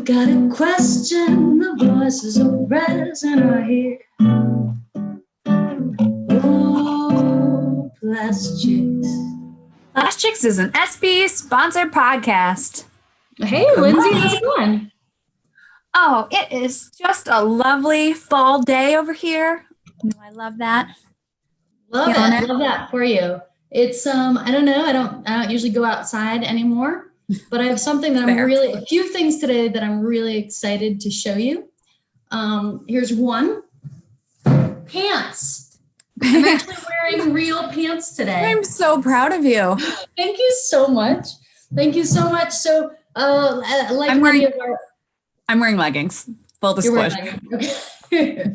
you've got a question, the voices of resin are here. Oh, PlastChicks. PlastChicks is an SB sponsored podcast. Hey, Lynzie, how's it going? Oh, it is just a lovely fall day over here. I love that. Love that for you. It's I don't know, I don't usually go outside anymore, but I have something that a few things today that I'm really excited to show you. Here's one. Pants. I'm actually wearing real pants today. I'm so proud of you. Thank you so much. Thank you so much. So like I'm wearing leggings. Full disclosure. Okay.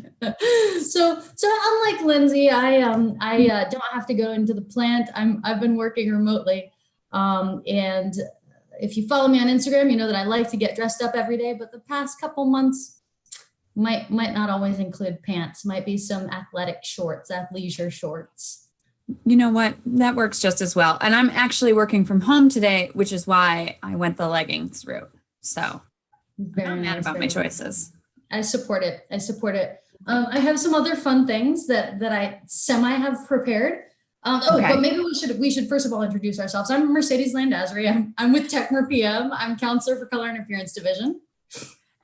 So unlike Lynzie, I don't have to go into the plant. I've been working remotely, and if you follow me on Instagram, you know that I like to get dressed up every day. But the past couple months might not always include pants. Might be some athletic shorts, athleisure shorts. You know what? That works just as well. And I'm actually working from home today, which is why I went the leggings route. So I'm not mad about my choices. I support it. I have some other fun things that I semi have prepared. But maybe we should first of all introduce ourselves. I'm Mercedes Landazuri. I'm with Techmours PM. I'm counselor for Color and Appearance Division.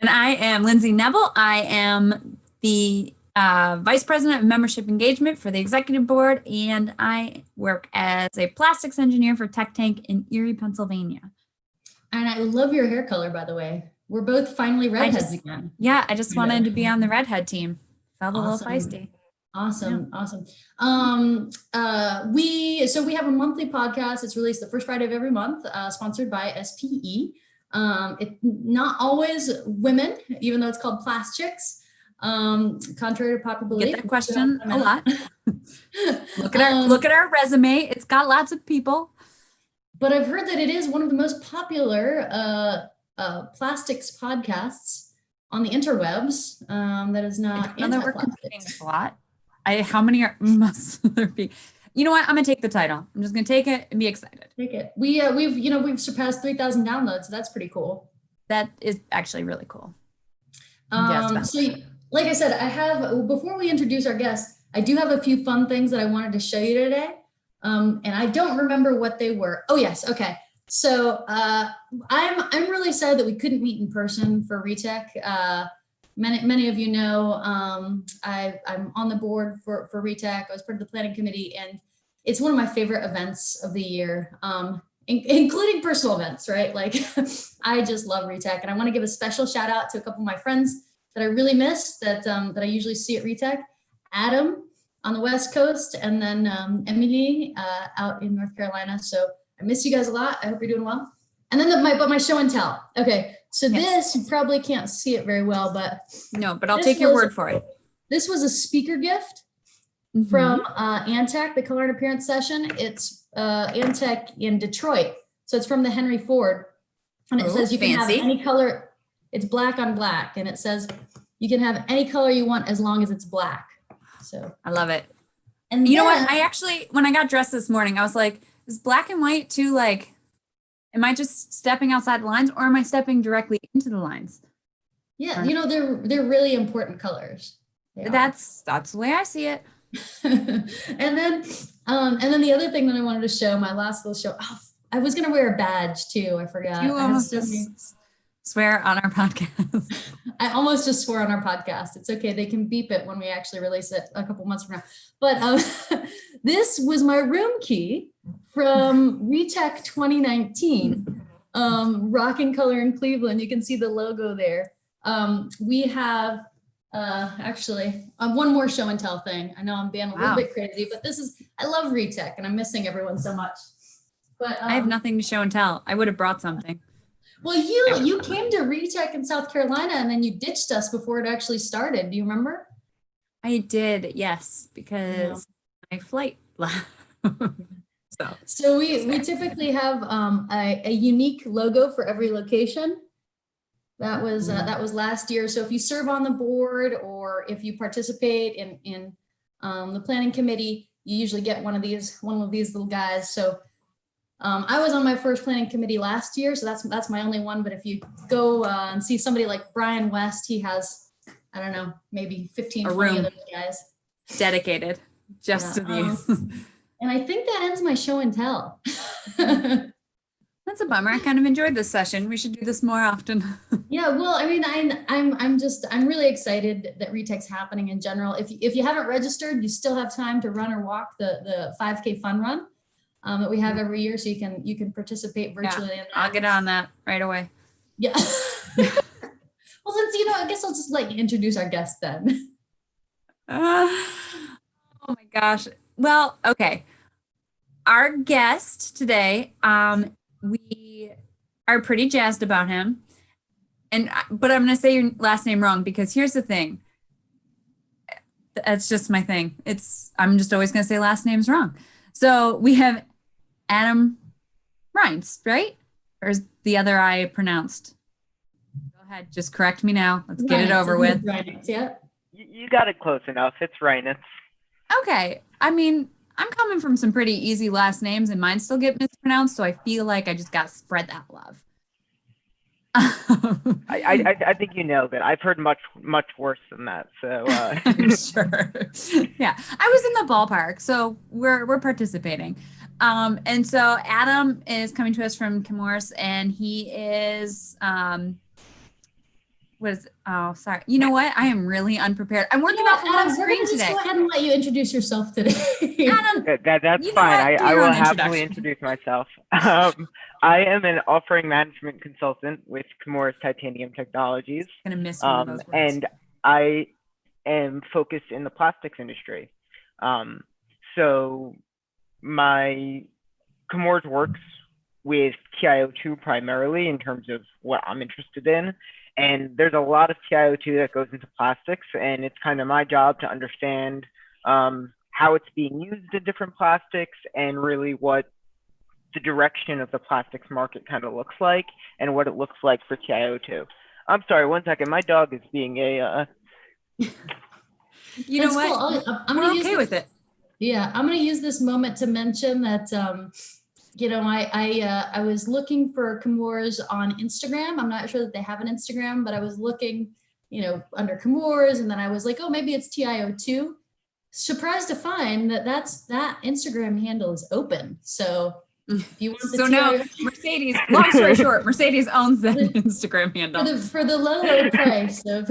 And I am Lynzie Nebel. I am the Vice President of Membership Engagement for the Executive Board, and I work as a plastics engineer for Tech Tank in Erie, Pennsylvania. And I love your hair color, by the way. We're both finally redheads again. Yeah, I just wanted to be on the redhead team. Felt a little feisty. Awesome. We have a monthly podcast. It's released the first Friday of every month, sponsored by SPE. It's not always women, even though it's called PlastChicks. Contrary to popular belief. Get that question a lot. Look at our resume. It's got lots of people. But I've heard that it is one of the most popular plastics podcasts on the interwebs. That is not we're competing with a lot. How many must there be? You know what? I'm gonna take the title. I'm just gonna take it and be excited. Take it. We've surpassed 3,000 downloads, so that's pretty cool. That is actually really cool. So like I said, before we introduce our guests, I do have a few fun things that I wanted to show you today. And I don't remember what they were. Oh yes, okay. So I'm really sad that we couldn't meet in person for RETEC. Many of you know I'm on the board for RETEC. I was part of the planning committee, and it's one of my favorite events of the year, including personal events, right? Like I just love RETEC, and I want to give a special shout out to a couple of my friends that I really miss that I usually see at RETEC. Adam on the West Coast, and then Emily out in North Carolina. So I miss you guys a lot. I hope you're doing well. And then my show and tell. Okay, so This, you probably can't see it very well, but. No, but I'll take your word for it. This was a speaker gift from Antec, the Color and Appearance session. It's Antec in Detroit. So it's from the Henry Ford. And it says you can have any color. It's black on black. And it says you can have any color you want as long as it's black. So I love it. And you know what? I actually, when I got dressed this morning, I was like, is black and white too, like, am I just stepping outside the lines, or am I stepping directly into the lines? Yeah, they're really important colors. That's the way I see it. and then the other thing that I wanted to show, my last little show, I was gonna wear a badge too. I forgot. You almost just swear on our podcast. I almost just swore on our podcast. It's okay. They can beep it when we actually release it a couple months from now. But this was my room key from RETEC 2019, Rockin' Color in Cleveland. You can see the logo there. We have actually one more show and tell thing. I know I'm being a little bit crazy, but I love RETEC and I'm missing everyone so much. But I have nothing to show and tell. I would have brought something. Well, you came to RETEC in South Carolina and then you ditched us before it actually started. Do you remember? I did, yes, because my flight left. So we typically have a unique logo for every location. That was last year. So if you serve on the board or if you participate in the planning committee, you usually get one of these little guys. So I was on my first planning committee last year, so that's my only one. But if you go and see somebody like Brian West, he has, I don't know, maybe 15, 20 of those guys. Dedicated just to these. And I think that ends my show and tell. That's a bummer. I kind of enjoyed this session. We should do this more often. Yeah, well, I mean, I'm really excited that RETEC's happening in general. If you haven't registered, you still have time to run or walk the 5K fun run that we have every year, so you can participate virtually. Yeah, I'll get on that right away. Yeah. Well, since I guess I'll just introduce our guest then. Oh my gosh. Well, okay. Our guest today, we are pretty jazzed about him. But I'm going to say your last name wrong because here's the thing. That's just my thing. I'm just always going to say last names wrong. So we have Adam Reinitz, right? Or is the other I pronounced? Go ahead. Just correct me now. Let's get it over with. Reinitz, yeah. You got it close enough. It's Reinitz. Okay. I mean, I'm coming from some pretty easy last names and mine still get mispronounced. So I feel like I just got to spread that love. I think you know that. I've heard much worse than that. So I'm sure. Yeah, I was in the ballpark, so we're participating. And so Adam is coming to us from Chemours, and he is oh, sorry. You know what? I am really unprepared. I'm working off of one screen today. Go ahead and let you introduce yourself today. Adam, that's fine. I will happily introduce myself. I am an offering management consultant with Chemours Titanium Technologies. I'm gonna miss one of those words. And I am focused in the plastics industry. So my Chemours works with TiO2 primarily in terms of what I'm interested in. And there's a lot of TiO2 that goes into plastics, and it's kind of my job to understand how it's being used in different plastics and really what the direction of the plastics market kind of looks like and what it looks like for TiO2. I'm sorry, one second. My dog is being a... You know what? Cool. We're okay with it. Yeah, I'm going to use this moment to mention that, I was looking for Chemours on Instagram. I'm not sure that they have an Instagram, but I was looking, under Chemours, and then I was like, oh, maybe it's TiO2. Surprised to find that that Instagram handle is open. So if you want the now Mercedes, long story short, Mercedes owns that Instagram handle. For the low price of...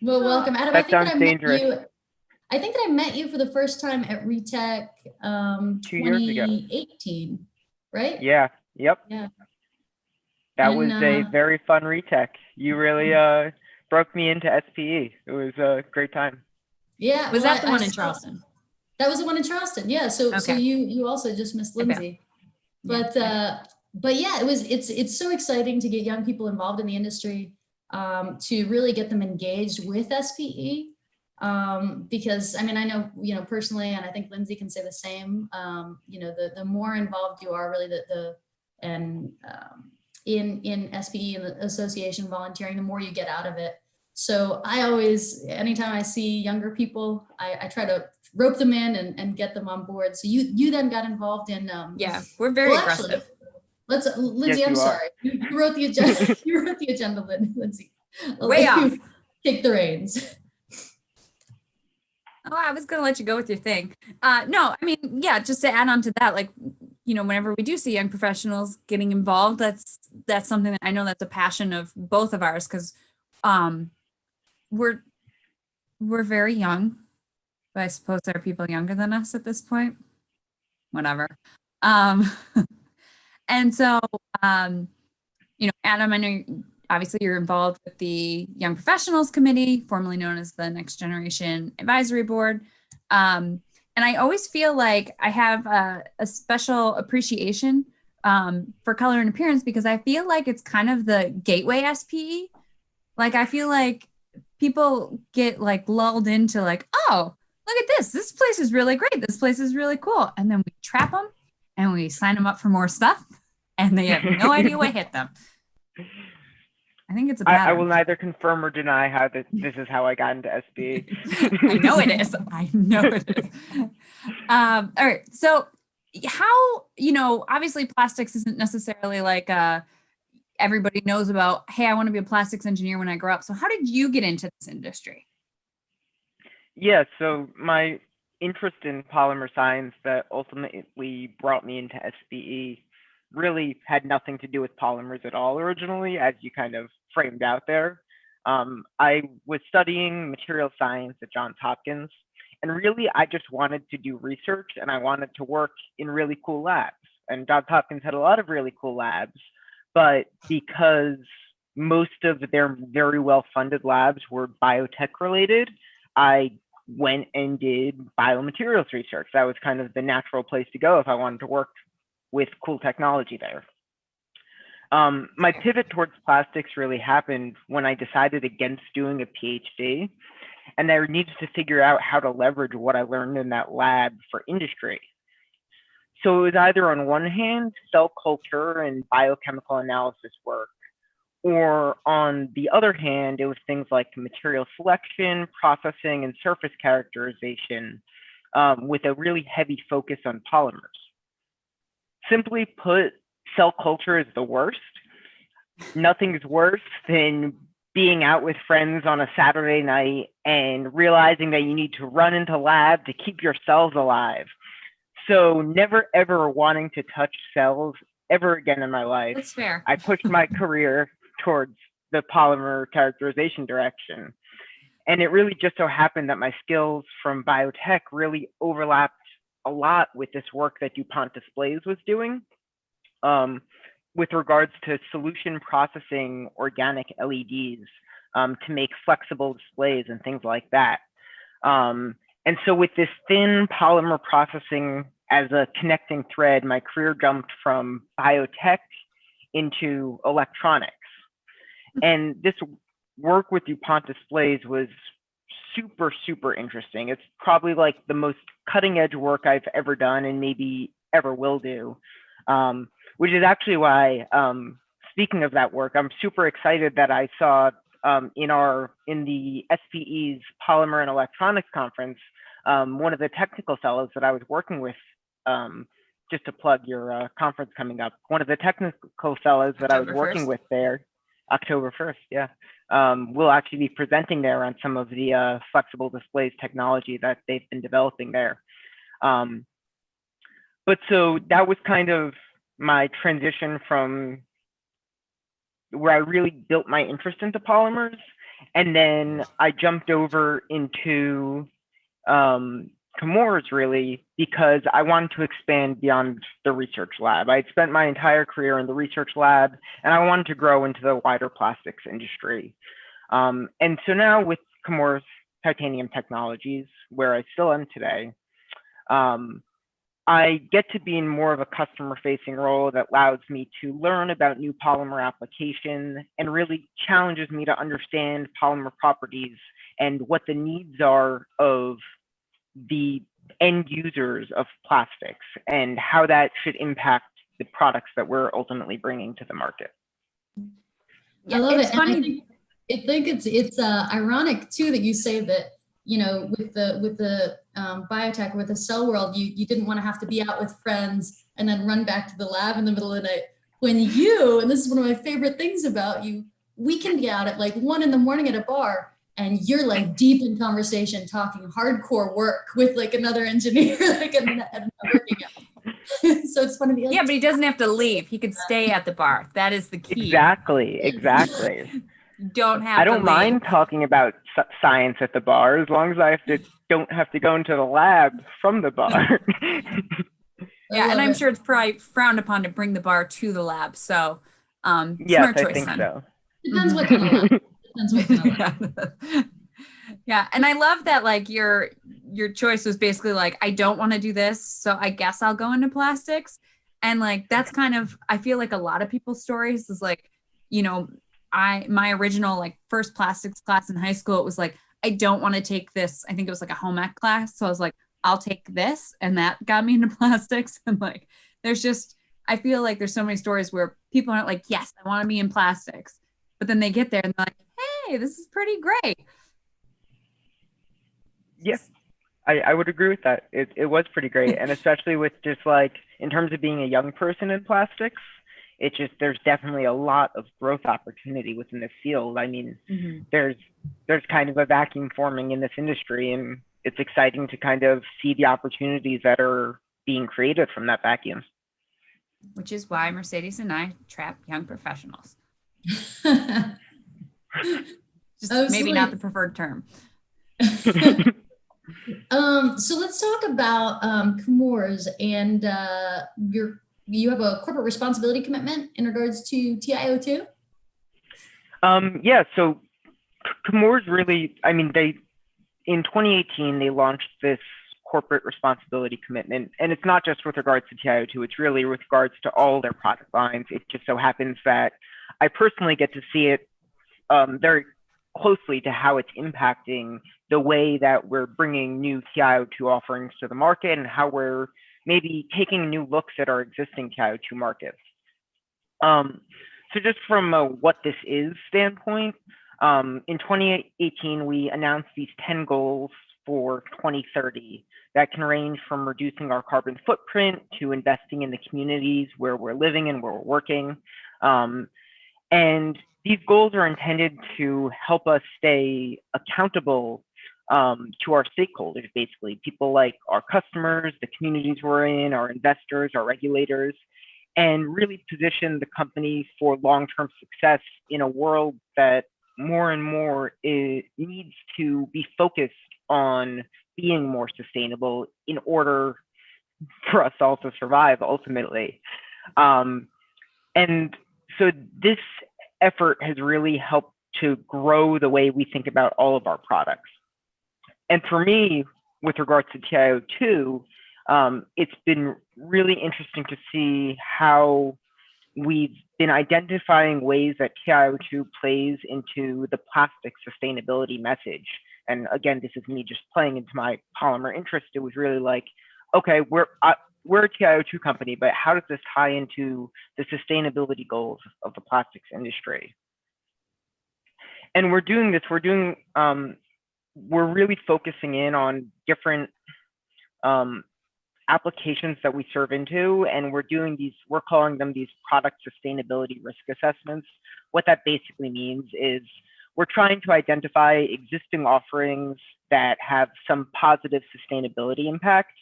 Well, welcome, Adam. That sounds dangerous. I think that I met you for the first time at RETEC 2 years ago. 2018, right? Yeah. Yep. Yeah. That was a very fun RETEC. You really broke me into SPE. It was a great time. Yeah. Was that the one in Charleston? That was the one in Charleston. Yeah. So you also just missed Lynzie. But yeah, it's so exciting to get young people involved in the industry, to really get them engaged with SPE. Because I mean, I know, personally, and I think Lynzie can say the same, the more involved you are really in SPE and the association volunteering, the more you get out of it. So I always, anytime I see younger people, I try to rope them in and get them on board. So you then got involved in, we're very aggressive. Lynzie, yes, I'm sorry. You wrote the agenda. You wrote the agenda, Lynzie. Way off. Take the reins. Oh, I was going to let you go with your thing. No, I mean, yeah, just to add on to that, whenever we do see young professionals getting involved, that's something that I know that's a passion of both of ours, because we're very young, but I suppose there are people younger than us at this point. Whatever. And so, Adam, I know obviously you're involved with the Young Professionals Committee, formerly known as the Next Generation Advisory Board. And I always feel like I have a special appreciation for color and appearance, because I feel like it's kind of the gateway SPE. I feel like people get lulled into oh, look at this. This place is really great. This place is really cool. And then we trap them and we sign them up for more stuff, and they have no idea what hit them. I think it's a pattern. I will neither confirm or deny how this is how I got into SPE. I know it is. I know it is. All right. So how, obviously plastics isn't necessarily like everybody knows about, hey, I want to be a plastics engineer when I grow up. So how did you get into this industry? Yeah, so my interest in polymer science that ultimately brought me into SBE really had nothing to do with polymers at all originally, as you kind of framed out there. I was studying material science at Johns Hopkins, and really I just wanted to do research and I wanted to work in really cool labs. And Johns Hopkins had a lot of really cool labs, but because most of their very well-funded labs were biotech related, I went and did biomaterials research. That was kind of the natural place to go if I wanted to work with cool technology there. My pivot towards plastics really happened when I decided against doing a PhD, and I needed to figure out how to leverage what I learned in that lab for industry. So it was either on one hand, cell culture and biochemical analysis work, or on the other hand, it was things like material selection, processing, and surface characterization with a really heavy focus on polymers. Simply put, cell culture is the worst. Nothing's worse than being out with friends on a Saturday night and realizing that you need to run into lab to keep your cells alive. So never ever wanting to touch cells ever again in my life. That's fair. I pushed my career towards the polymer characterization direction. And it really just so happened that my skills from biotech really overlapped a lot with this work that DuPont Displays was doing with regards to solution processing organic LEDs to make flexible displays and things like that. And so with this thin polymer processing as a connecting thread, my career jumped from biotech into electronics. And this work with DuPont Displays was super, super interesting. It's probably like the most cutting edge work I've ever done and maybe ever will do, which is actually why, speaking of that work, I'm super excited that I saw in the SPE's Polymer and Electronics Conference, one of the technical fellows that I was working with, just to plug your conference coming up, one of the technical fellows that I was working with there, October 1st, yeah, will actually be presenting there on some of the flexible displays technology that they've been developing there. But so that was kind of my transition from where I really built my interest into polymers. And then I jumped over into Chemours really because I wanted to expand beyond the research lab. I'd spent my entire career in the research lab and I wanted to grow into the wider plastics industry. And so now with Chemours Titanium Technologies, where I still am today, I get to be in more of a customer-facing role that allows me to learn about new polymer application and really challenges me to understand polymer properties and what the needs are of the end users of plastics and how that should impact the products that we're ultimately bringing to the market. Yeah, I love it. And I think it's ironic too that you say that, you know, with the biotech, with the cell world, you didn't want to have to be out with friends and then run back to the lab in the middle of the night. When you, and this is one of my favorite things about you, we can be out at like 1 a.m. at a bar and you're like deep in conversation, talking hardcore work with like another engineer, like working out. So it's funny. Yeah, but he doesn't have to leave. He could stay at the bar. That is the key. Exactly. I don't mind talking about science at the bar as long as I don't have to go into the lab from the bar. Yeah, and I'm sure it's probably frowned upon to bring the bar to the lab. So, yes, smart choice, I think so. Depends what kind of lab. Depends what kind of lab. Yeah, and I love that like your choice was basically like, I don't want to do this, so I guess I'll go into plastics. And like that's kind of, I feel like a lot of people's stories is like, you know, my original like first plastics class in high school, it was like, I don't want to take this. I think it was like a home ec class. So I was like, I'll take this. And that got me into plastics. And like, I feel like there's so many stories where people aren't like, yes, I want to be in plastics. But then they get there and they're like, hey, this is pretty great. Yes. I would agree with that. It was pretty great. And especially with just like, in terms of being a young person in plastics, it just, there's definitely a lot of growth opportunity within this field. I mean, there's kind of a vacuum forming in this industry, and it's exciting to kind of see the opportunities that are being created from that vacuum. Which is why Mercedes and I trap young professionals. Just maybe not the preferred term. So let's talk about Chemours, and you have a corporate responsibility commitment in regards to TiO2? Yeah, so Chemours really, I mean, in 2018, they launched this corporate responsibility commitment, and it's not just with regards to TiO2, it's really with regards to all their product lines. It just so happens that I personally get to see it very closely to how it's impacting the way that we're bringing new TiO2 offerings to the market, and how we're maybe taking new looks at our existing TiO2 markets. So just from a what this is standpoint, in 2018, we announced these 10 goals for 2030 that can range from reducing our carbon footprint to investing in the communities where we're living and where we're working. And these goals are intended to help us stay accountable to our stakeholders, basically, people like our customers, the communities we're in, our investors, our regulators, and really position the company for long-term success in a world that more and more needs to be focused on being more sustainable in order for us all to survive ultimately. And so this effort has really helped to grow the way we think about all of our products. And for me, with regards to TiO2, it's been really interesting to see how we've been identifying ways that TiO2 plays into the plastic sustainability message. And again, this is me just playing into my polymer interest. It was really like, okay, we're a TiO2 company, but how does this tie into the sustainability goals of the plastics industry? And we're doing this, we're really focusing in on different applications that we serve into, and we're calling them these product sustainability risk assessments. What that basically means is we're trying to identify existing offerings that have some positive sustainability impact.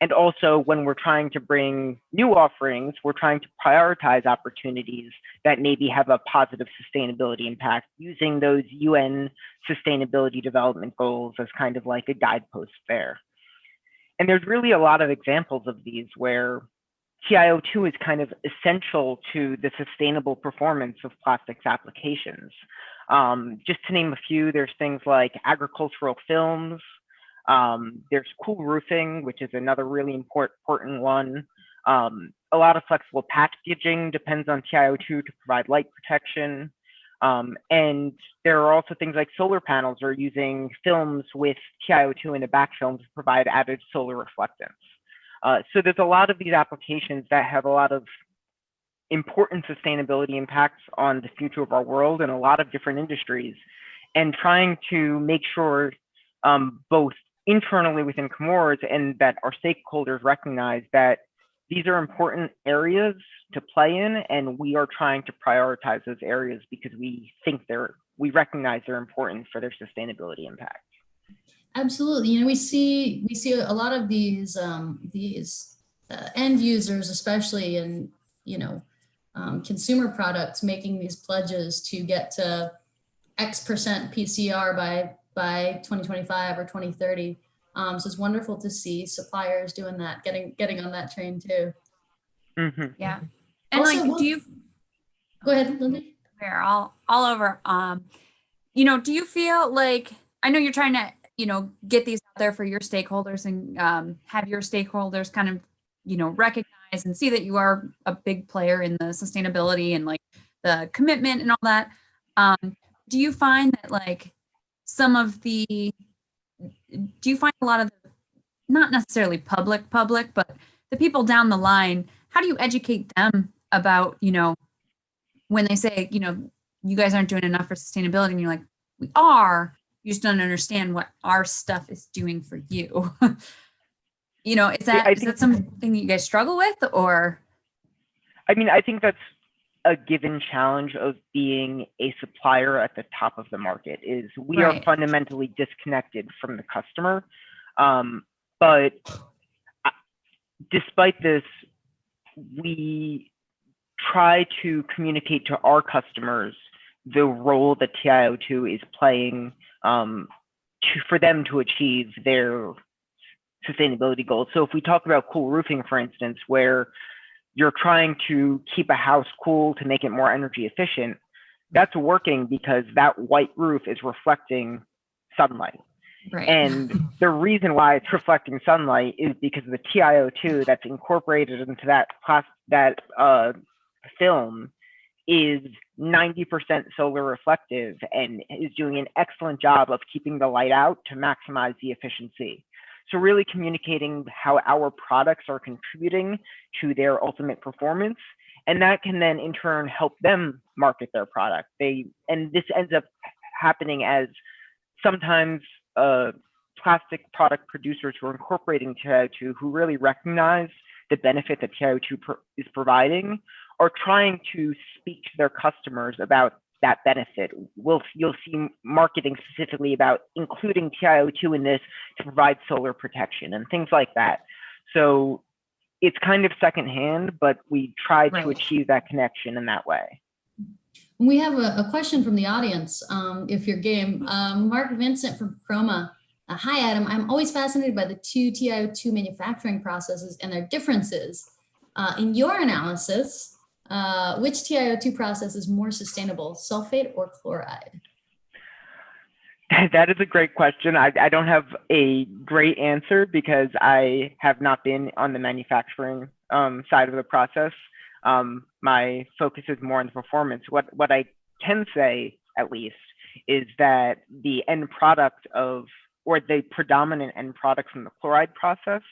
And also, when we're trying to bring new offerings, we're trying to prioritize opportunities that maybe have a positive sustainability impact, using those UN Sustainability Development Goals as kind of like a guidepost there. And there's really a lot of examples of these where TiO2 is kind of essential to the sustainable performance of plastics applications. Just to name a few, there's things like agricultural films, there's cool roofing, which is another really important one. A lot of flexible packaging depends on TiO2 to provide light protection. And there are also things like solar panels are using films with TiO2 in the back film to provide added solar reflectance. So there's a lot of these applications that have a lot of important sustainability impacts on the future of our world in a lot of different industries, and trying to make sure both internally within Chemours and that our stakeholders recognize that these are important areas to play in, and we are trying to prioritize those areas because we recognize they're important for their sustainability impact. Absolutely. You know, we see a lot of these end users, especially in, consumer products, making these pledges to get to X% PCR by 2025 or 2030. So it's wonderful to see suppliers doing that, getting on that train too. Mm-hmm. Yeah. And also, go ahead, Lynzie. We're all over. Do you feel like, I know you're trying to, get these out there for your stakeholders and have your stakeholders kind of, recognize and see that you are a big player in the sustainability and like the commitment and all that. Do you find that like do you find a lot of not necessarily public, but the people down the line, how do you educate them about, when they say, you guys aren't doing enough for sustainability, and you're like, we are, You just don't understand what our stuff is doing for you. You know, is that something that you guys struggle with, or? I mean, I think that's a given challenge of being a supplier at the top of the market is we are fundamentally disconnected from the customer. But despite this, we try to communicate to our customers the role that TiO2 is playing for them to achieve their sustainability goals. So if we talk about cool roofing, for instance, where you're trying to keep a house cool to make it more energy efficient, that's working because that white roof is reflecting sunlight. Right. And the reason why it's reflecting sunlight is because of the TiO2 that's incorporated into that film is 90% solar reflective and is doing an excellent job of keeping the light out to maximize the efficiency. So really communicating how our products are contributing to their ultimate performance, and that can then in turn help them market their product. And this ends up happening as sometimes plastic product producers who are incorporating TiO2 who really recognize the benefit that TiO2 is providing are trying to speak to their customers about that benefit. You'll see marketing specifically about including TiO2 in this to provide solar protection and things like that. So it's kind of secondhand, but we try to achieve that connection in that way. We have a question from the audience, if you're game. Mark Vincent from Chroma. Hi, Adam. I'm always fascinated by the two TiO2 manufacturing processes and their differences. In your analysis, which TiO2 process is more sustainable, sulfate or chloride? That is a great question. I don't have a great answer because I have not been on the manufacturing side of the process. My focus is more on the performance. What I can say, at least, is that the end product or the predominant end product from the chloride process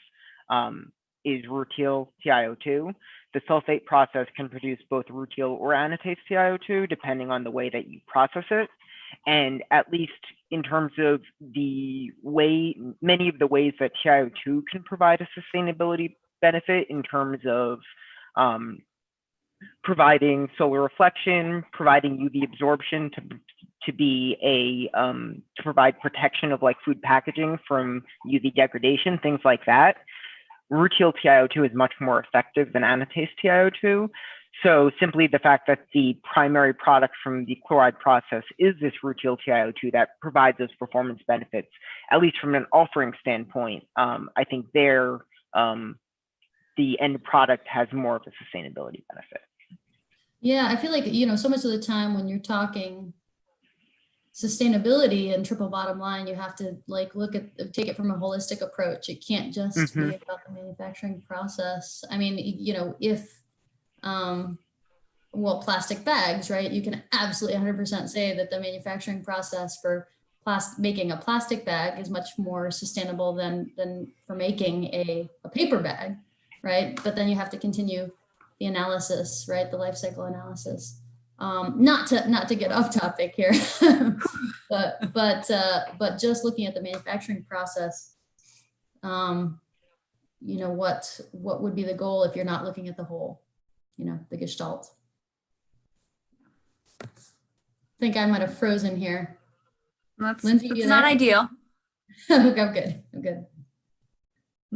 is rutile TiO2. The sulfate process can produce both rutile or anatase TiO2, depending on the way that you process it. And at least in terms of many of the ways that TiO2 can provide a sustainability benefit in terms of providing solar reflection, providing UV absorption to provide protection of like food packaging from UV degradation, things like that. Rutile TiO2 is much more effective than anatase TiO2. So simply the fact that the primary product from the chloride process is this rutile TiO2 that provides those performance benefits, at least from an offering standpoint, I think the end product has more of a sustainability benefit. Yeah, I feel like, so much of the time when you're talking sustainability and triple bottom line, you have to take it from a holistic approach. It can't just be about the manufacturing process. I mean, if plastic bags, right? You can absolutely 100% say that the manufacturing process for making a plastic bag is much more sustainable than for making a paper bag, right? But then you have to continue the analysis, right? The life cycle analysis. Not to get off topic here, but just looking at the manufacturing process, what would be the goal if you're not looking at the whole, the gestalt? I think I might have frozen here. Lynzie, it's not ideal. I'm good.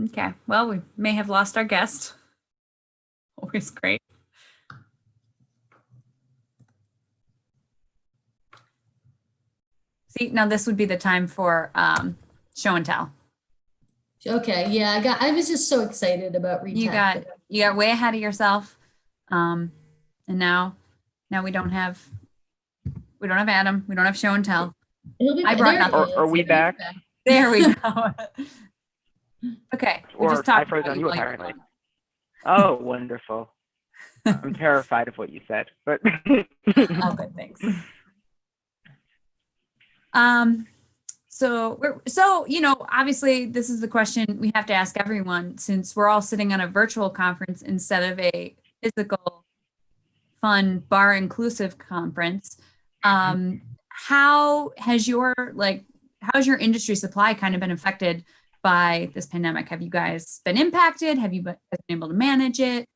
Okay. Well, we may have lost our guest. Always great. See, now this would be the time for show and tell. Okay, yeah, I was just so excited about RETEC. You got way ahead of yourself, and now we don't have Adam. We don't have show and tell. I brought nothing. Are we back? There we go. Okay. Or just I froze on you apparently. Oh, wonderful. I'm terrified of what you said, but oh, good, thanks. So obviously this is the question we have to ask everyone, since we're all sitting on a virtual conference instead of a physical, fun, bar inclusive conference. How has your how's your industry supply kind of been affected by this pandemic? Have you guys been impacted? Have you been able to manage it?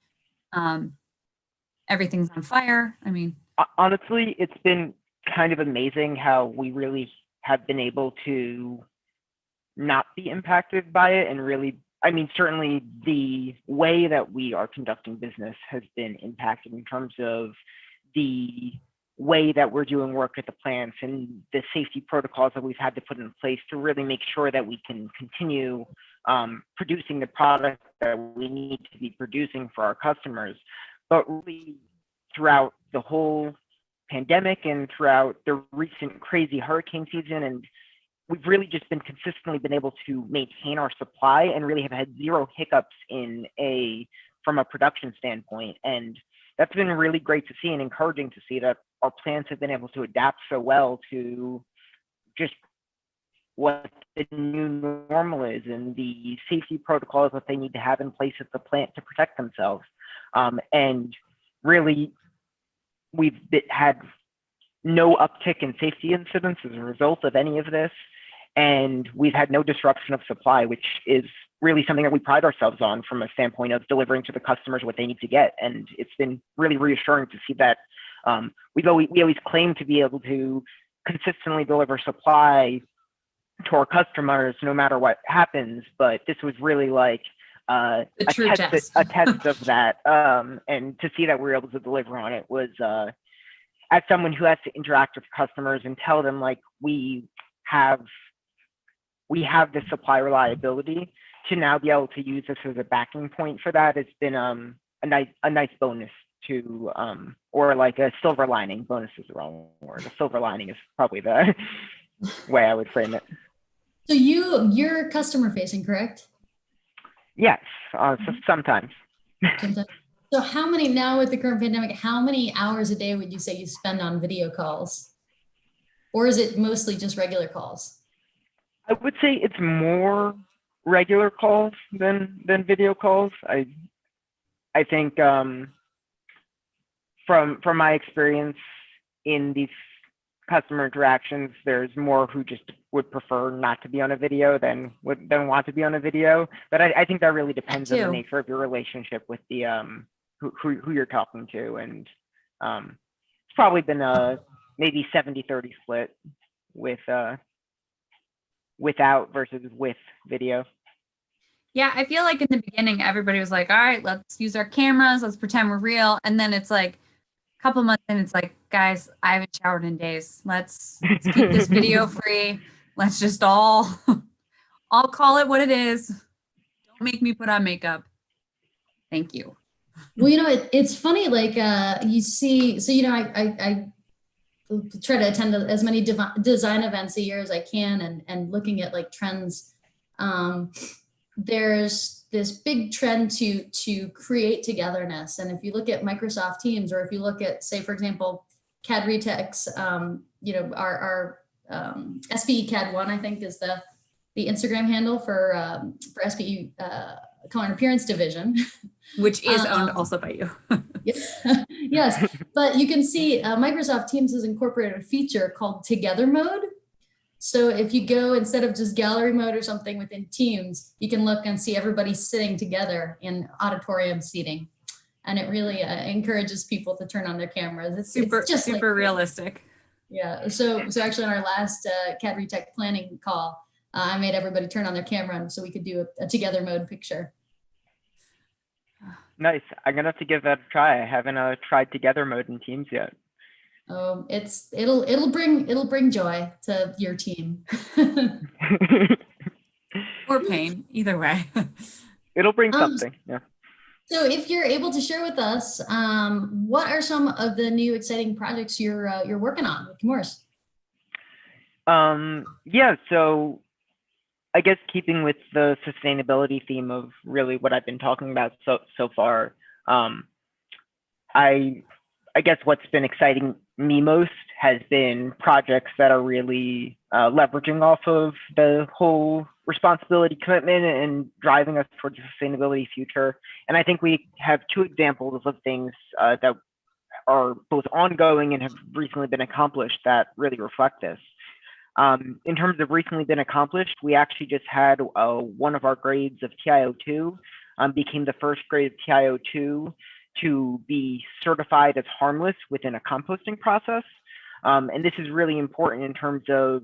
Everything's on fire. I mean, honestly, it's been kind of amazing how we really have been able to not be impacted by it. And really, I mean, certainly the way that we are conducting business has been impacted in terms of the way that we're doing work at the plants and the safety protocols that we've had to put in place to really make sure that we can continue producing the product that we need to be producing for our customers. But really, throughout the whole pandemic and throughout the recent crazy hurricane season, and we've really just been consistently been able to maintain our supply and really have had zero hiccups from a production standpoint. And that's been really great to see and encouraging to see that our plants have been able to adapt so well to just what the new normal is and the safety protocols that they need to have in place at the plant to protect themselves. And really, we've had no uptick in safety incidents as a result of any of this. And we've had no disruption of supply, which is really something that we pride ourselves on from a standpoint of delivering to the customers what they need to get. And it's been really reassuring to see that we always claim to be able to consistently deliver supply to our customers no matter what happens. But this was really like a test of that. And to see that we were able to deliver on it was, as someone who has to interact with customers and tell them like we have the supply reliability, to now be able to use this as a backing point for that has been a nice bonus to or like a silver lining. Bonus is the wrong word. A silver lining is probably the way I would frame it. So you're customer facing, correct? Yes, sometimes. So how many, now with the current pandemic, how many hours a day would you say you spend on video calls? Or is it mostly just regular calls? I would say it's more regular calls than video calls. I think from my experience in these customer interactions, there's more who just would prefer not to be on a video than want to be on a video. But I think that really depends on the nature of your relationship with the who you're talking to. And it's probably been a maybe 70-30 split with without versus with video. Yeah, I feel like in the beginning, everybody was like, all right, let's use our cameras, let's pretend we're real. And then it's like a couple months in, it's like, guys, I haven't showered in days. Let's keep this video free. Let's just all call it what it is. Don't make me put on makeup. Thank you. Well, it's funny, like you see, so, I try to attend as many design events a year as I can, and looking at like trends. There's this big trend to create togetherness. And if you look at Microsoft Teams, or if you look at, say, for example, CAD RETEC's, our SPE CAD 1, I think, is the Instagram handle for SPE Color and Appearance Division. Which is owned also by you. Yes, but you can see Microsoft Teams has incorporated a feature called Together Mode. So if you go, instead of just gallery mode or something within Teams, you can look and see everybody sitting together in auditorium seating. And it really encourages people to turn on their cameras. It's just super like, realistic. Yeah, so actually on our last CAD RETEC planning call, I made everybody turn on their camera so we could do a together mode picture. Nice. I'm gonna have to give that a try. I haven't tried together mode in Teams yet. It'll bring joy to your team. Or pain, either way. It'll bring something. Yeah. So if you're able to share with us, what are some of the new exciting projects you're working on with Chemours? Yeah, so I guess keeping with the sustainability theme of really what I've been talking about so far, I guess what's been exciting me most has been projects that are really leveraging off of the whole responsibility commitment and driving us towards a sustainability future. And I think we have two examples of things that are both ongoing and have recently been accomplished that really reflect this. In terms of recently been accomplished, we actually just had one of our grades of TiO2 became the first grade of TiO2 to be certified as harmless within a composting process. And this is really important in terms of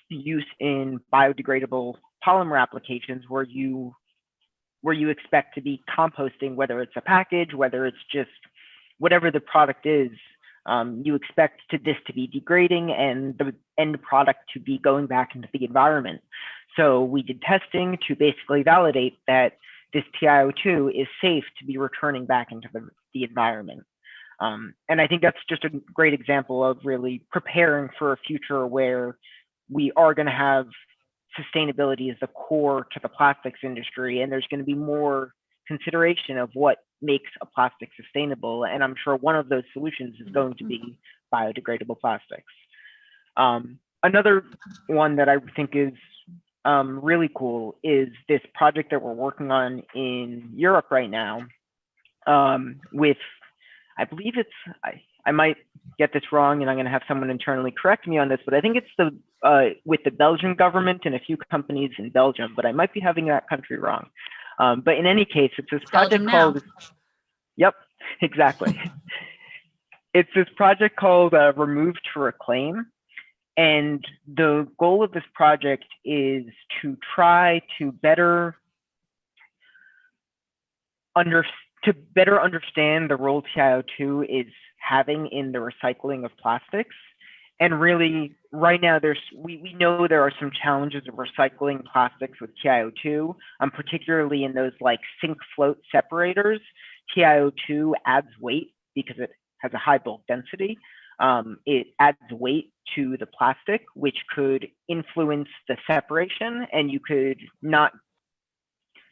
use in biodegradable polymer applications where you expect to be composting, whether it's a package, whether it's just whatever the product is, you expect this to be degrading and the end product to be going back into the environment. So we did testing to basically validate that this TiO2 is safe to be returning back into the environment. And I think that's just a great example of really preparing for a future where we are going to have sustainability as the core to the plastics industry, and there's going to be more consideration of what makes a plastic sustainable. And I'm sure one of those solutions is going to be biodegradable plastics. Another one that I think is really cool is this project that we're working on in Europe right now with, I believe it's, I might get this wrong and I'm going to have someone internally correct me on this, but I think it's with the Belgian government and a few companies in Belgium, but I might be having that country wrong. But in any case, it's this project called, yep, exactly. It's this project called Remove to Reclaim. And the goal of this project is to try to better understand the role TiO2 is having in the recycling of plastics. And really, right now, we know there are some challenges of recycling plastics with TiO2, particularly in those like sink float separators. TiO2 adds weight because it has a high bulk density. It adds weight to the plastic, which could influence the separation, and you could not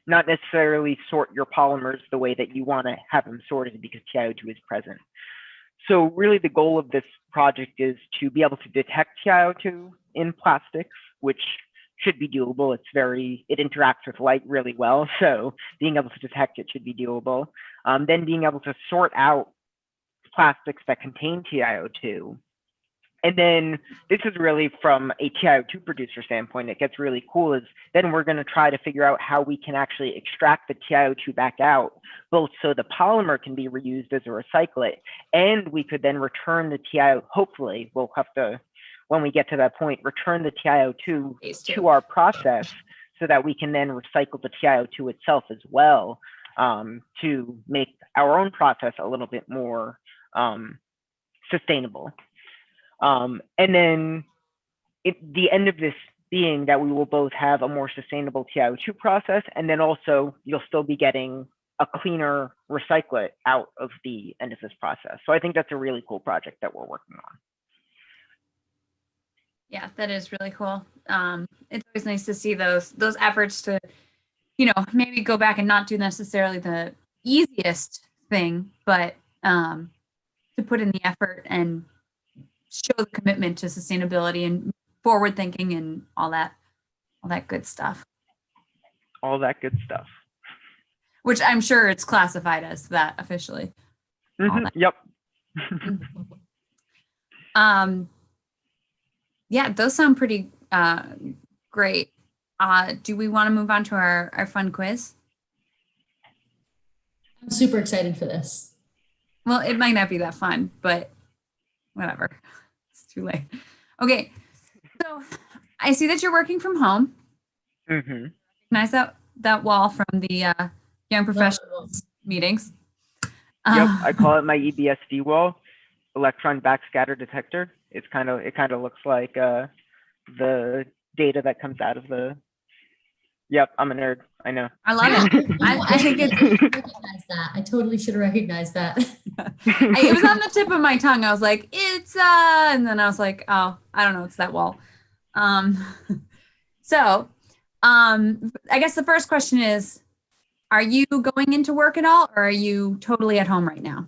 necessarily sort your polymers the way that you want to have them sorted because TiO2 is present. So really the goal of this project is to be able to detect TiO2 in plastics, which should be doable. It interacts with light really well. So being able to detect it should be doable. Then being able to sort out plastics that contain TiO2. And then this is really from a TiO2 producer standpoint, it gets really cool is then we're going to try to figure out how we can actually extract the TiO2 back out, both so the polymer can be reused as a recyclate, and we could then return the TiO2, hopefully we'll have to, when we get to that point, return the TiO2 to our process so that we can then recycle the TiO2 itself as well to make our own process a little bit more sustainable. And then the end of this being that we will both have a more sustainable TiO2 process, and then also you'll still be getting a cleaner recyclate out of the end of this process. So I think that's a really cool project that we're working on. Yeah, that is really cool. It's always nice to see those efforts to, maybe go back and not do necessarily the easiest thing, but to put in the effort and show the commitment to sustainability and forward thinking and all that good stuff. All that good stuff. Which I'm sure it's classified as that officially. Mm-hmm. Yep. Yeah, those sound pretty great. Do we want to move on to our fun quiz? I'm super excited for this. Well, it might not be that fun, but whatever. It's too late. Okay. So I see that you're working from home. Mm-hmm. Nice that wall from the young professionals meetings. Yep, I call it my EBSD wall, electron backscatter detector. It kind of looks like the data that comes out of the. Yep, I'm a nerd. I know. I love it. I think it's. Recognize that. I totally should have recognized that. It was on the tip of my tongue. I was like, it's and then I was like, oh, I don't know. It's that wall. So, I guess the first question is, are you going into work at all, or are you totally at home right now?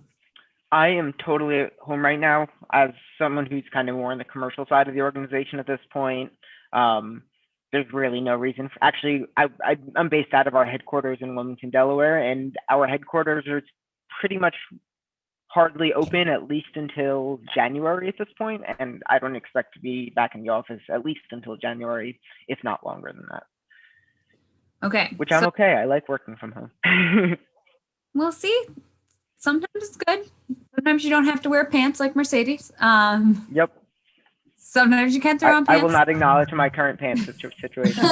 I am totally at home right now as someone who's kind of more on the commercial side of the organization at this point. There's really no reason. Actually, I'm based out of our headquarters in Wilmington, Delaware, and our headquarters are pretty much hardly open at least until January at this point, and I don't expect to be back in the office at least until January, if not longer than that. Okay. Which I'm okay. I like working from home. We'll see. Sometimes it's good. Sometimes you don't have to wear pants like Mercedes. Yep. Sometimes you can throw on I pants. will not acknowledge my current pants situation.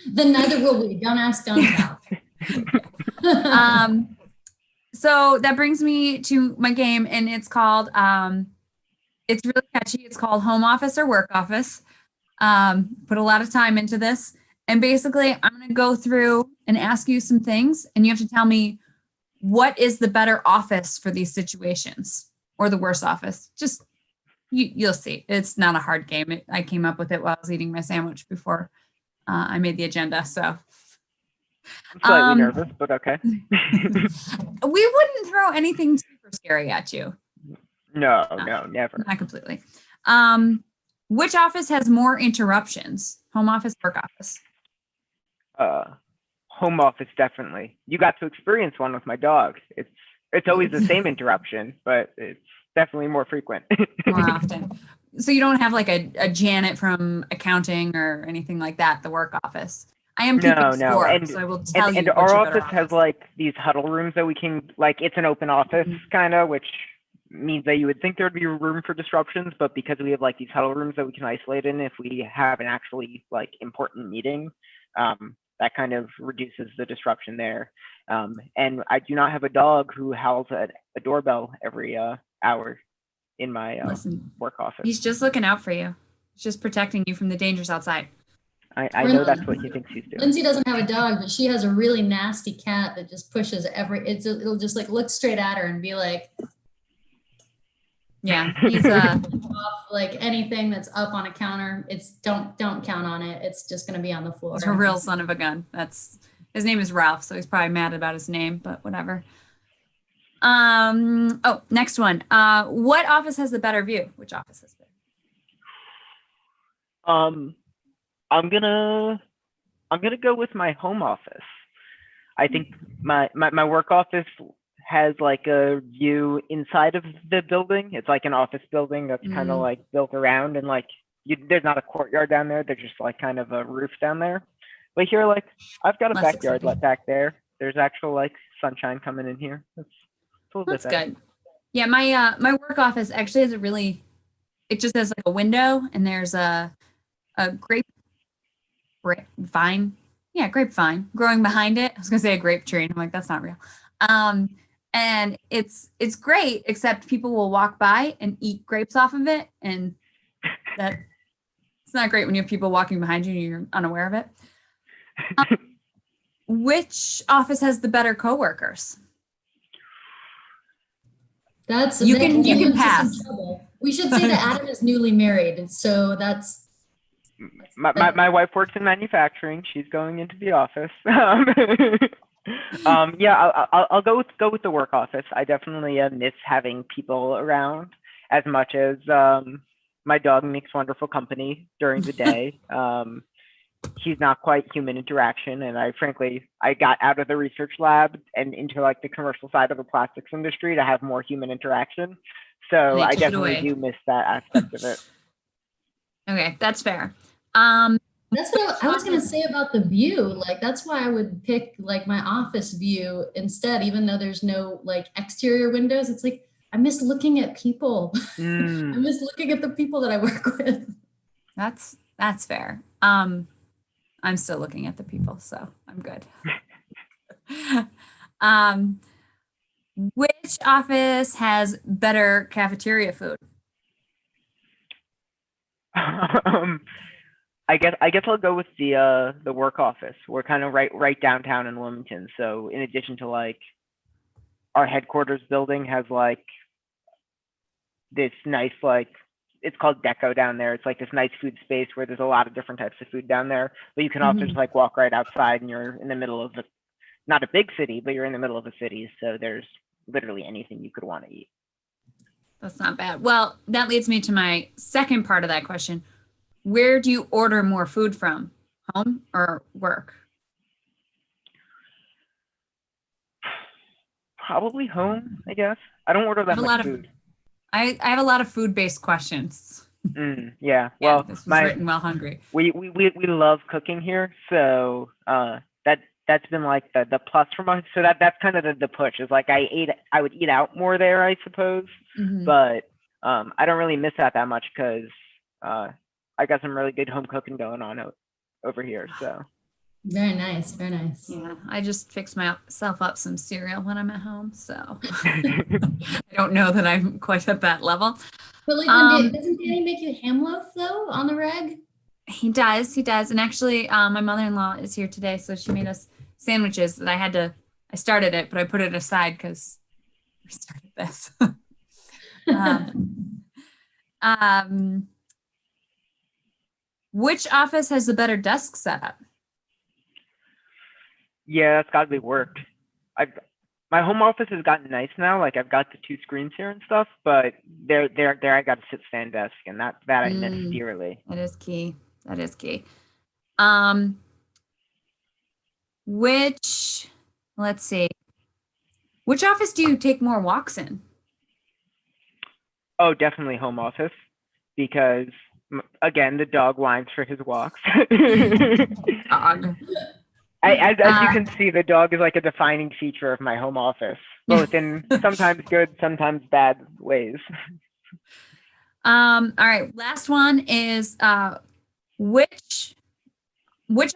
Then neither will we. Don't ask, don't tell. So that brings me to my game, and it's called, it's really catchy. It's called Home Office or Work Office. Put a lot of time into this. And basically, I'm going to go through and ask you some things, and you have to tell me what is the better office for these situations, or the worst office. Just, you'll see. It's not a hard game. I came up with it while I was eating my sandwich before I made the agenda. So I'm slightly nervous, but okay. We wouldn't throw anything super scary at you. No, never. Not completely. Which office has more interruptions? Home office, work office? Home office, definitely. You got to experience one with my dog. It's always the same interruption, but it's definitely more frequent. More often. So you don't have like a Janet from accounting or anything like that, the work office? I am keeping score, and, so I will tell you. And our office has like these huddle rooms that we can, like, it's an open office kind of, which means that you would think there'd be room for disruptions, but because we have like these huddle rooms that we can isolate in if we have an actually like important meeting, that kind of reduces the disruption there. And I do not have a dog who howls at a doorbell every hour in my work office. He's just looking out for you. He's just protecting you from the dangers outside. I know that's what he thinks he's doing. Lynzie doesn't have a dog, but she has a really nasty cat that just pushes it'll just like look straight at her and be like, yeah, he's like anything that's up on a counter, it's don't count on it. It's just going to be on the floor. He's a real son of a gun. His name is Ralph, so he's probably mad about his name, but whatever. Oh, next one. What office has the better view? Which office is there? I'm gonna go with my home office. I think my work office has like a view inside of the building. It's like an office building that's kind of like built around, and like there's not a courtyard down there. There's just like kind of a roof down there. But here, like, I've got a backyard back there. There's actual like sunshine coming in here. That's good. Yeah, my work office actually has it just has like a window, and there's a grapevine growing behind it. I was gonna say a grape tree, and I'm like, that's not real. And it's great, except people will walk by and eat grapes off of it, and that it's not great when you have people walking behind you and you're unaware of it. Which office has the better coworkers? You can pass. We should say that Adam is newly married, so that's my wife works in manufacturing. She's going into the office. Yeah, I'll go with the work office. I definitely miss having people around as much as my dog makes wonderful company during the day. He's not quite human interaction, and I got out of the research lab and into like the commercial side of the plastics industry to have more human interaction. So I definitely do miss that aspect of it. Okay, that's fair. That's what I was going to say about the view. Like, that's why I would pick like my office view instead, even though there's no like exterior windows. It's like, I miss looking at people. I miss looking at the people that I work with. That's fair. I'm still looking at the people, so I'm good. Which office has better cafeteria food? I guess I'll go with the work office. We're kind of right downtown in Wilmington. So in addition to like our headquarters building has like this nice like, it's called Deco down there. It's like this nice food space where there's a lot of different types of food down there. But you can also just like walk right outside, and you're in the middle of not a big city, but you're in the middle of a city. So there's literally anything you could want to eat. That's not bad. Well, that leads me to my second part of that question. Where do you order more food from? Home or work? Probably home, I guess. I don't order I that have a much lot of food. I have a lot of food-based questions. Yeah. Yeah, Well, this was written while hungry. we love cooking here, so that's been like the plus for us. So that's kind of the push. Is like I would eat out more there, I suppose, Mhm. but I don't really miss that much because I got some really good home cooking going on over here. So Very nice. Very nice. Yeah, I just fix myself up some cereal when I'm at home, so I don't know that I'm quite at that level. But like, doesn't Danny make you ham loaf though on the reg? He does, and actually, my mother-in-law is here today, so she made us sandwiches that I started it, but I put it aside because we started this. Which office has the better desk setup? yeah, that's got to be work. My home office has gotten nice now. Like I've got the 2 screens here and stuff, but there I got a sit stand desk, and that I miss dearly. That is key. That is key. Let's see. Which office do you take more walks in? Oh, definitely home office, because again, the dog whines for his walks. Dog. As you can see, the dog is like a defining feature of my home office, both in sometimes good, sometimes bad ways. All right. Last one is which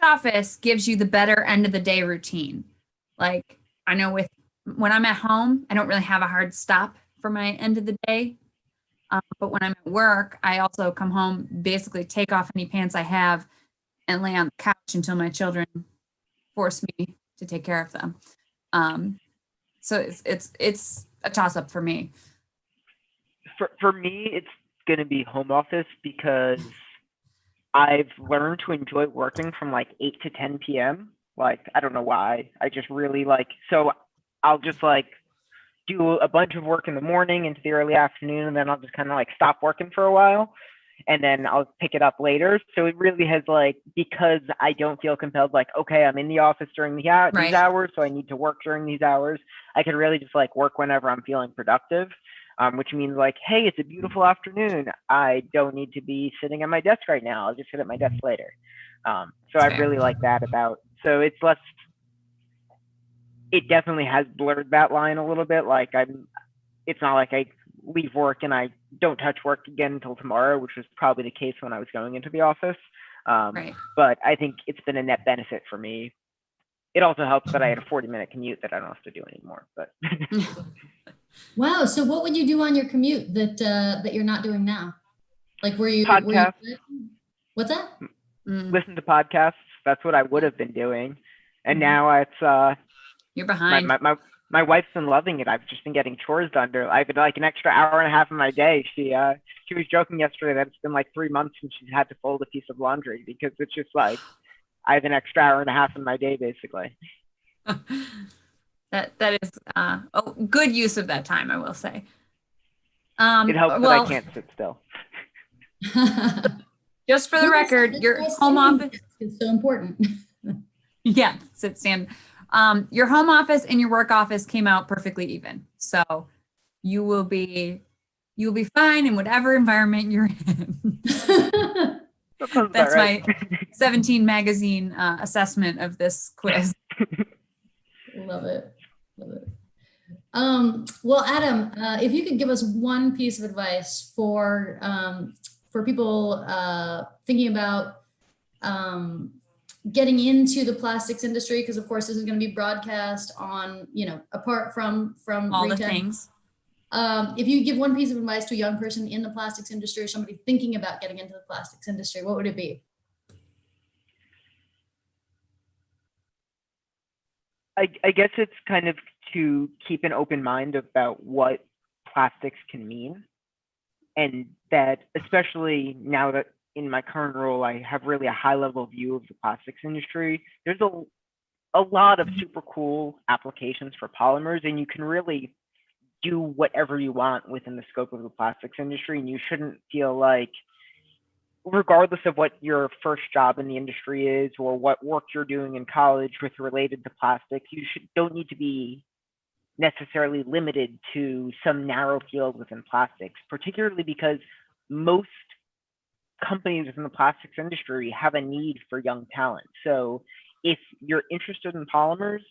office gives you the better end of the day routine? Like I know when I'm at home, I don't really have a hard stop for my end of the day. But when I'm at work, I also come home, basically take off any pants I have and lay on the couch until my children force me to take care of them. So it's a toss up for me. For me, it's going to be home office because I've learned to enjoy working from like 8 to 10 p.m. Like, I don't know why. I just really so I'll just like do a bunch of work in the morning into the early afternoon, and then I'll just kind of like stop working for a while, and then I'll pick it up later. So it really has because I don't feel compelled, okay, I'm in the office during these hours, so I need to work during these hours. I can really just work whenever I'm feeling productive, which means hey, it's a beautiful afternoon. I don't need to be sitting at my desk right now. I'll just sit at my desk later. So I really like that so it's less, it definitely has blurred that line a little bit. It's not like I leave work and I don't touch work again until tomorrow, which was probably the case when I was going into the office. But I think it's been a net benefit for me. It also helps that I had a 40-minute commute that I don't have to do anymore. But wow. So what would you do on your commute that you're not doing now? Podcasts. What's that? Listen to podcasts. That's what I would have been doing. And now it's you're behind. My wife's been loving it. I've just been getting chores done. I've been an extra hour and a half of my day. She was joking yesterday that it's been 3 months since she's had to fold a piece of laundry, because it's just I have an extra hour and a half in my day, basically. That is good use of that time, I will say. It helps that I can't sit still. Just for the record, your home office is so important. Yeah, sit stand. Your home office and your work office came out perfectly even. So you will be fine in whatever environment you're in. That's right. My 17 magazine assessment of this quiz. Love it. Love it. Well, Adam, if you could give us one piece of advice for people thinking about getting into the plastics industry, because of course this is going to be broadcast on, apart from all RETEC. The things. If you give one piece of advice to a young person in the plastics industry or somebody thinking about getting into the plastics industry, what would it be? I guess it's kind of to keep an open mind about what plastics can mean, and that especially now that in my current role, I have really a high level view of the plastics industry. There's a lot of super cool applications for polymers, and you can really do whatever you want within the scope of the plastics industry. And you shouldn't feel regardless of what your first job in the industry is or what work you're doing in college with related to plastics, don't need to be necessarily limited to some narrow field within plastics, particularly because most companies within the plastics industry have a need for young talent. So if you're interested in polymers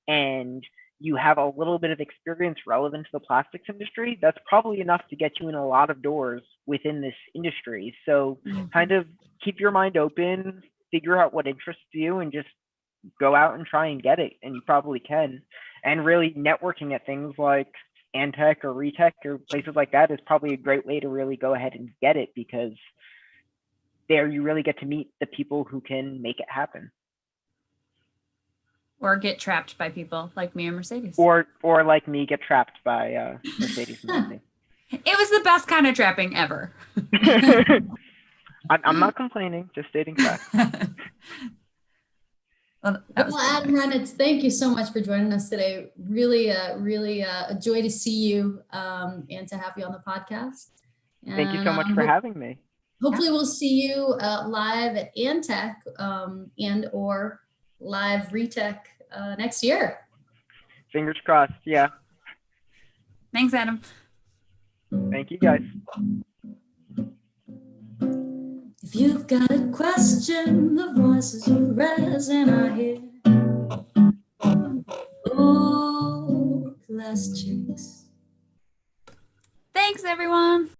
and you have a little bit of experience relevant to the plastics industry, that's probably enough to get you in a lot of doors within this industry. So kind of keep your mind open, figure out what interests you, and just go out and try and get it. And you probably can. And really networking at things like Antec or RETEC or places like that is probably a great way to really go ahead and get it, because there you really get to meet the people who can make it happen. Or get trapped by people like me or Mercedes. Or like me, get trapped by Mercedes and Lynzie. It was the best kind of trapping ever. I'm not complaining, just stating facts. Well, Adam Reinitz, thank you so much for joining us today. Really a joy to see you and to have you on the podcast. And, thank you so much for having me. Hopefully we'll see you live at Antec and or live RETEC next year. Fingers crossed, yeah. Thanks, Adam. Thank you, guys. If you've got a question, the voices of resin are here. Oh, PlastChicks. Thanks, everyone.